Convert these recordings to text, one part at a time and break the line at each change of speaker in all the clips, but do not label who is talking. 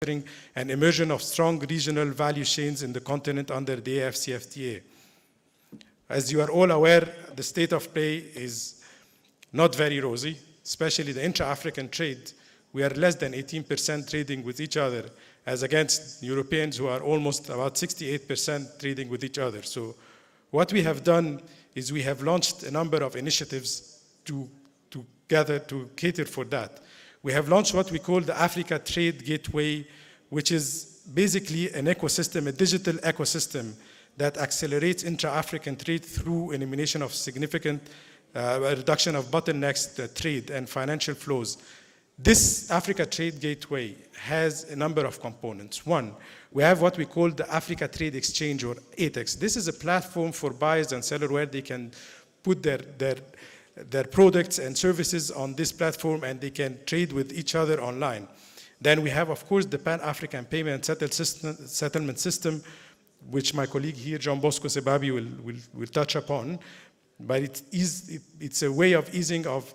manufacturing, and immersion of strong regional value chains in the continent under the AFCFTA. As you are all aware, the state of play is not very rosy, especially the intra-African trade. We are less than 18% trading with each other, as against Europeans who are almost about 68% trading with each other. So what we have done is we have launched a number of initiatives to cater for that. We have launched what we call the Africa Trade Gateway, which is basically an ecosystem, a digital ecosystem that accelerates intra-African trade through elimination of significant reduction of bottlenecks, trade and financial flows. This Africa Trade Gateway has a number of components. One, we have what we call the Africa Trade Exchange, or ATEX. This is a platform for buyers and sellers where they can put their products and services on this platform and they can trade with each other online. Then we have, of course, the Pan-African Payment Settlement System, which my colleague here, John Bosco Sebabi, will touch upon. But it's a way of easing of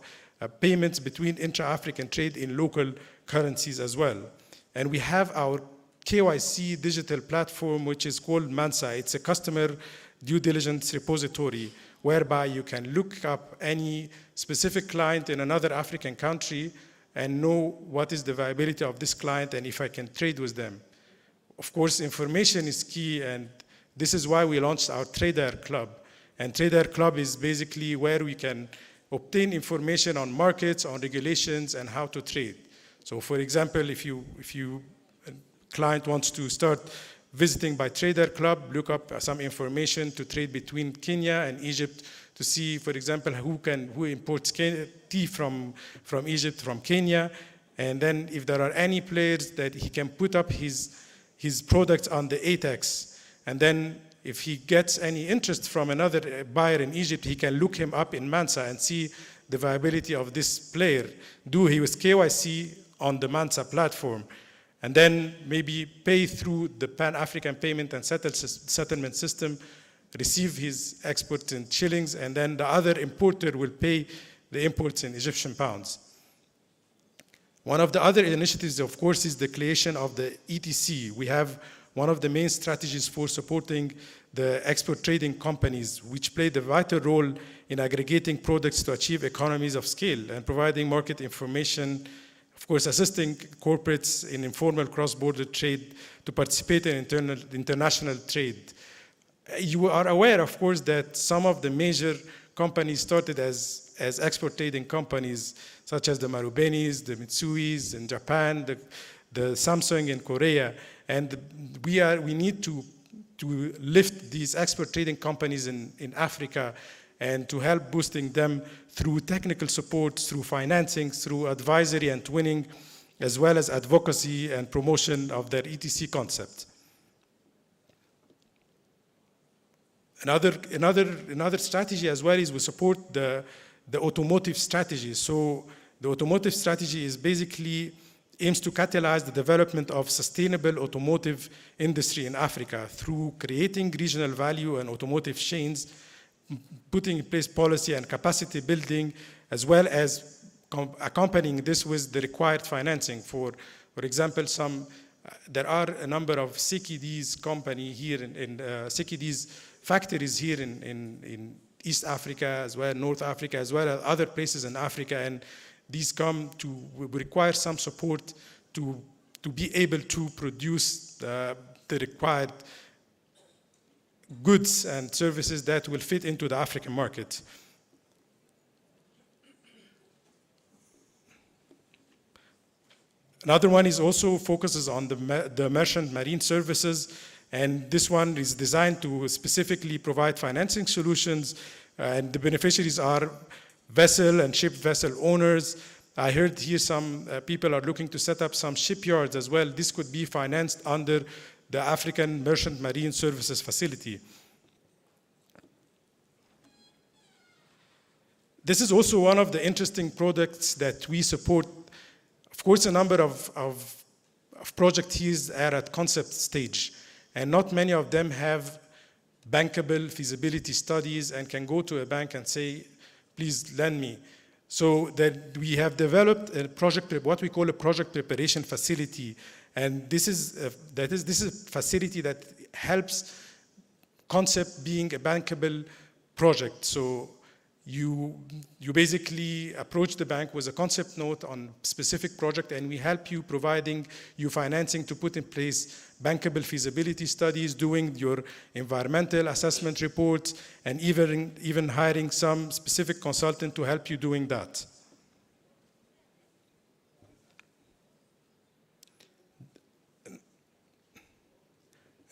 payments between intra-African trade in local currencies as well. And we have our KYC digital platform, which is called Mansa. It's a customer due diligence repository, whereby you can look up any specific client in another African country and know what is the viability of this client and if I can trade with them. Of course, information is key, and this is why we launched our Trader Club. And Trader Club is basically where we can obtain information on markets, on regulations, and how to trade. So for example, if a client wants to start visiting by Trader Club, look up some information to trade between Kenya and Egypt to see, for example, who imports tea from Egypt, from Kenya, and then if there are any players that he can put up his products on the ATEX, and then if he gets any interest from another buyer in Egypt, he can look him up in Mansa and see the viability of this player, do his KYC on the Mansa platform, and then maybe pay through the Pan-African Payment and Settlement System, receive his exports in shillings, and then the other importer will pay the imports in Egyptian pounds. One of the other initiatives, of course, is the creation of the ETC. We have one of the main strategies for supporting the export trading companies, which play the vital role in aggregating products to achieve economies of scale and providing market information, of course, assisting corporates in informal cross-border trade to participate in international trade. You are aware, of course, that some of the major companies started as export trading companies, such as the Marubenis, the Mitsuis in Japan, the Samsung in Korea, and we need to lift these export trading companies in Africa and to help boosting them through technical support, through financing, through advisory and twinning, as well as advocacy and promotion of their ETC concept. Another strategy as well is we support the automotive strategy. So the automotive strategy is basically aims to catalyze the development of sustainable automotive industry in Africa through creating regional value and automotive chains, putting in place policy and capacity building, as well as accompanying this with the required financing. For example, there are a number of CKD's company here CKD's factories here in East Africa, as well as North Africa, as well as other places in Africa, and these require some support to be able to produce the required goods and services that will fit into the African market. Another one is also focuses on the merchant marine services, and this one is designed to specifically provide financing solutions, and the beneficiaries are vessel and ship vessel owners. I heard here some people are looking to set up some shipyards as well. This could be financed under the African Merchant Marine Services Facility. This is also one of the interesting products that we support. Of course, a number of projects here are at concept stage, and not many of them have bankable feasibility studies and can go to a bank and say, please lend me. So that we have developed a project, what we call a project preparation facility, And this is a facility that helps concept being a bankable project. So you basically approach the bank with a concept note on specific project, and we help you providing you financing to put in place bankable feasibility studies, doing your environmental assessment reports, and even hiring some specific consultant to help you doing that.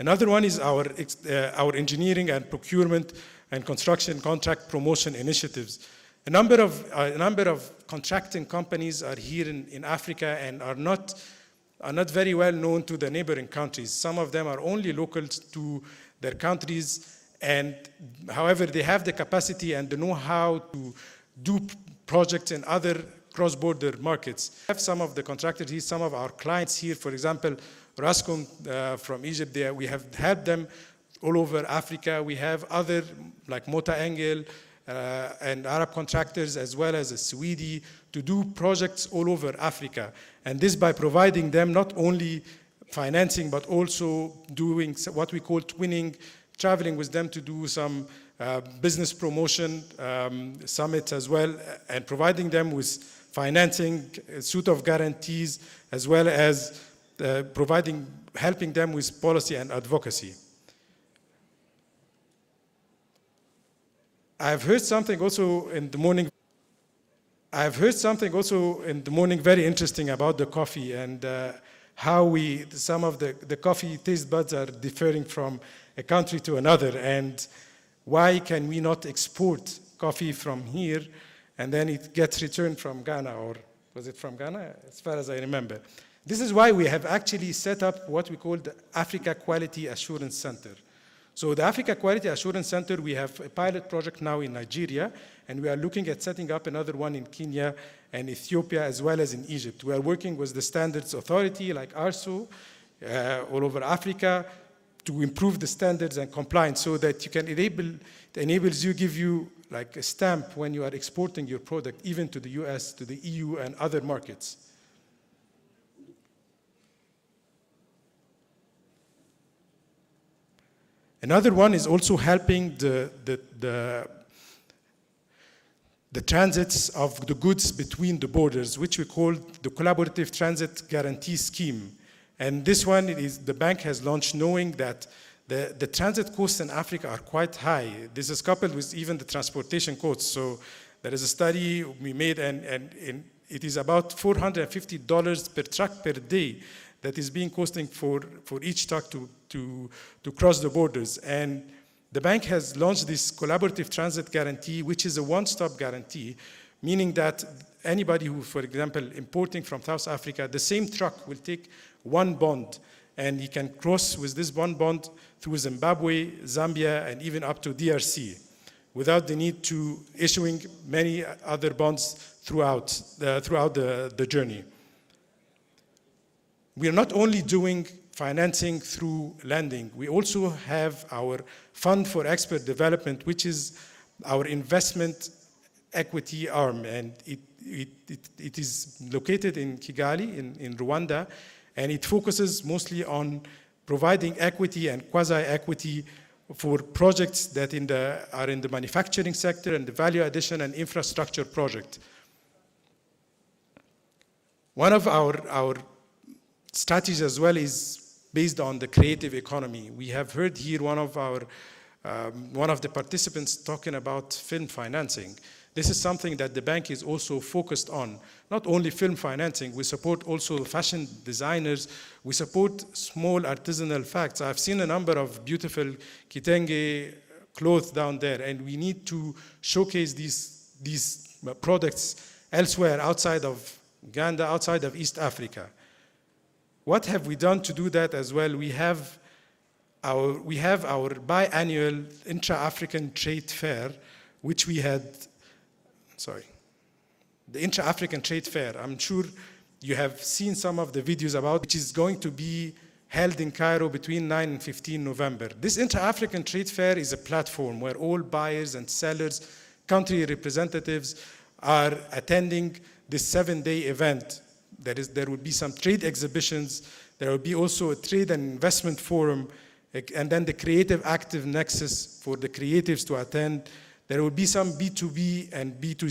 Another one is our engineering and procurement and construction contract promotion initiatives. A number of contracting companies are here in Africa and are not very well known to the neighboring countries. Some of them are only local to their countries, and however, they have the capacity and the know-how to do projects in other cross-border markets. We have some of the contractors here, some of our clients here, for example, Rascom from Egypt, we have helped them all over Africa. We have other, like Mota Engel and Arab contractors, as well as a Swede, to do projects all over Africa. And this by providing them not only financing, but also doing what we call twinning, traveling with them to do some business promotion summits as well, and providing them with financing, a suite of guarantees, as well as helping them with policy and advocacy. I've heard something also in the morning very interesting about the coffee and how some of the coffee taste buds are differing from a country to another, and why can we not export coffee from here and then it gets returned from Ghana, or was it from Ghana, as far as I remember. This is why we have actually set up what we call the Africa Quality Assurance Center. So the Africa Quality Assurance Center, we have a pilot project now in Nigeria, and we are looking at setting up another one in Kenya and Ethiopia, as well as in Egypt. We are working with the standards authority like ARSO all over Africa to improve the standards and compliance, so that you can give you like a stamp when you are exporting your product, even to the US, to the EU, and other markets. Another one is also helping the transits of the goods between the borders, which we call the Collaborative Transit Guarantee Scheme. And this one is the bank has launched, knowing that the transit costs in Africa are quite high. This is coupled with even the transportation costs. So there is a study we made, and it is about $450 per truck per day that is being costing for each truck to cross the borders. And the bank has launched this collaborative transit guarantee, which is a one-stop guarantee, meaning that anybody who, for example, importing from South Africa, the same truck will take one bond, and he can cross with this one bond through Zimbabwe, Zambia, and even up to DRC, without the need to issuing many other bonds throughout the journey. We are not only doing financing through lending, we also have our Fund for Expert Development, which is our investment equity arm, and it is located in Kigali, in Rwanda, and it focuses mostly on providing equity and quasi-equity for projects that are in the manufacturing sector and the value addition and infrastructure project. One of our strategies as well is based on the creative economy. We have heard here one of the participants talking about film financing. This is something that the bank is also focused on. Not only film financing, we support also fashion designers, we support small artisanal facts. I've seen a number of beautiful kitenge clothes down there, and we need to showcase these products elsewhere, outside of Uganda, outside of East Africa. What have we done to do that as well? We have our biannual intra-African trade fair, which we had, the intra-African trade fair. I'm sure you have seen some of the videos about, which is going to be held in Cairo between 9 and 15 November. This intra-African trade fair is a platform where all buyers and sellers, country representatives are attending this 7-day event. There will be some trade exhibitions, There will be also a trade and investment forum, and then the creative active nexus for the creatives to attend. There will be some B2B and B2G